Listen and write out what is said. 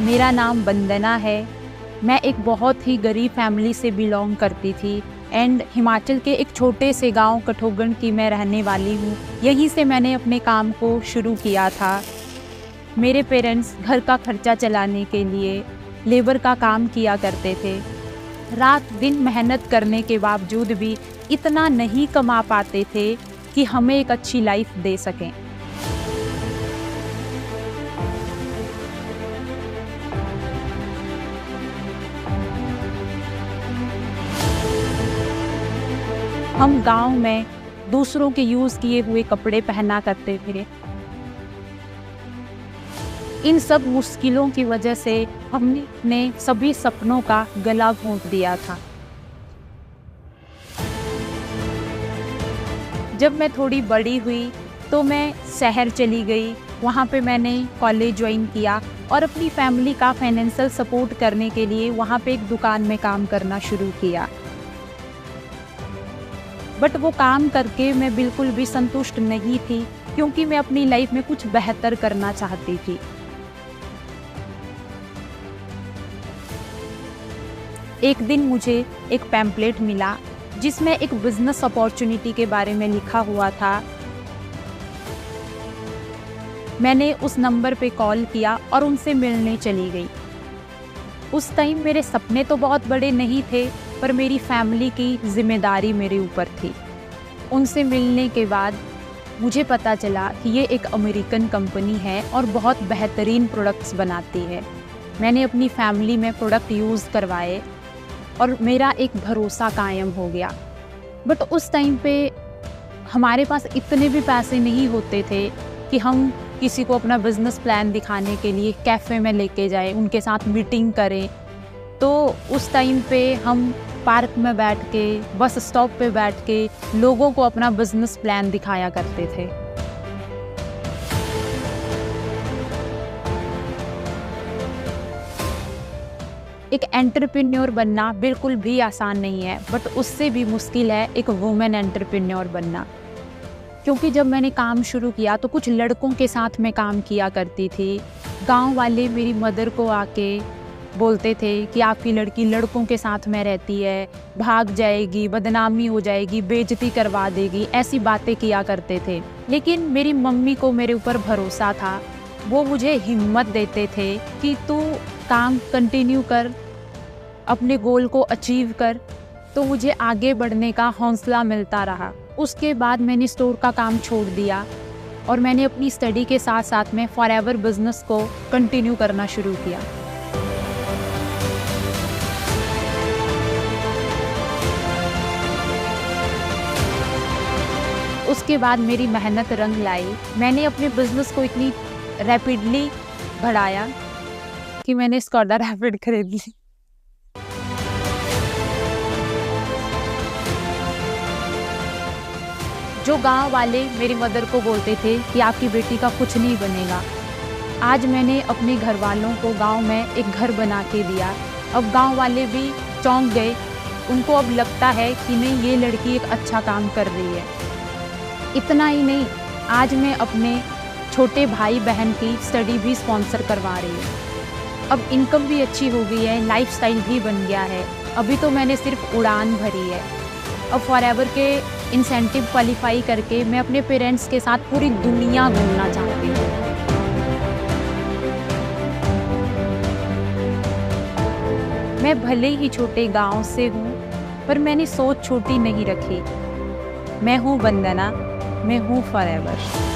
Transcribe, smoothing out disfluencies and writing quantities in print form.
मेरा नाम वंदना है। मैं एक बहुत ही गरीब फैमिली से बिलोंग करती थी एंड हिमाचल के एक छोटे से गांव कठोगढ़ की मैं रहने वाली हूँ। यहीं से मैंने अपने काम को शुरू किया था। मेरे पेरेंट्स घर का खर्चा चलाने के लिए लेबर का काम किया करते थे। रात दिन मेहनत करने के बावजूद भी इतना नहीं कमा पाते थे कि हमें एक अच्छी लाइफ दे सकें। हम गांव में दूसरों के यूज़ किए हुए कपड़े पहना करते थे। इन सब मुश्किलों की वजह से हमने अपने सभी सपनों का गला घोंट दिया था। जब मैं थोड़ी बड़ी हुई तो मैं शहर चली गई। वहाँ पे मैंने कॉलेज ज्वाइन किया और अपनी फैमिली का फाइनेंशियल सपोर्ट करने के लिए वहाँ पे एक दुकान में काम करना शुरू किया। बट वो काम करके मैं बिल्कुल भी संतुष्ट नहीं थी, क्योंकि मैं अपनी लाइफ में कुछ बेहतर करना चाहती थी। एक दिन मुझे एक पैम्पलेट मिला जिसमें एक बिजनेस अपॉर्चुनिटी के बारे में लिखा हुआ था। मैंने उस नंबर पे कॉल किया और उनसे मिलने चली गई। उस टाइम मेरे सपने तो बहुत बड़े नहीं थे, पर मेरी फैमिली की जिम्मेदारी मेरे ऊपर थी। उनसे मिलने के बाद मुझे पता चला कि ये एक अमेरिकन कंपनी है और बहुत बेहतरीन प्रोडक्ट्स बनाती है। मैंने अपनी फैमिली में प्रोडक्ट यूज़ करवाए और मेरा एक भरोसा कायम हो गया। बट उस टाइम पे हमारे पास इतने भी पैसे नहीं होते थे कि हम किसी को अपना बिजनेस प्लान दिखाने के लिए कैफ़े में लेके जाएं, उनके साथ मीटिंग करें। तो उस टाइम पे हम पार्क में बैठ के, बस स्टॉप पे बैठ के लोगों को अपना बिजनेस प्लान दिखाया करते थे। एक एंटरप्रेन्योर बनना बिल्कुल भी आसान नहीं है, बट उससे भी मुश्किल है एक वुमेन एंटरप्रेन्योर बनना। क्योंकि जब मैंने काम शुरू किया तो कुछ लड़कों के साथ मैं काम किया करती थी। गांव वाले मेरी मदर को आके बोलते थे कि आपकी लड़की लड़कों के साथ में रहती है, भाग जाएगी, बदनामी हो जाएगी, बेइज्जती करवा देगी, ऐसी बातें किया करते थे। लेकिन मेरी मम्मी को मेरे ऊपर भरोसा था। वो मुझे हिम्मत देते थे कि तू काम कंटिन्यू कर, अपने गोल को अचीव कर। तो मुझे आगे बढ़ने का हौसला मिलता रहा। उसके बाद मैंने स्टोर का काम छोड़ दिया और मैंने अपनी स्टडी के साथ साथ में फॉरएवर बिजनेस को कंटिन्यू करना शुरू किया। उसके बाद मेरी मेहनत रंग लाई। मैंने अपने बिजनेस को इतनी रैपिडली बढ़ाया कि मैंने स्कॉडा रैपिड खरीद ली। जो गांव वाले मेरी मदर को बोलते थे कि आपकी बेटी का कुछ नहीं बनेगा, आज मैंने अपने घर वालों को गांव में एक घर बना के दिया। अब गांव वाले भी चौंक गए। उनको अब लगता है कि नहीं, ये लड़की एक अच्छा काम कर रही है। इतना ही नहीं, आज मैं अपने छोटे भाई बहन की स्टडी भी स्पॉन्सर करवा रही हूँ। अब इनकम भी अच्छी हो गई है, लाइफस्टाइल भी बन गया है। अभी तो मैंने सिर्फ उड़ान भरी है। अब फॉरएवर के इंसेंटिव क्वालिफाई करके मैं अपने पेरेंट्स के साथ पूरी दुनिया घूमना चाहती हूँ। मैं भले ही छोटे गांव से हूँ, पर मैंने सोच छोटी नहीं रखी। मैं हूँ वंदना, मैं हूँ फॉरएवर।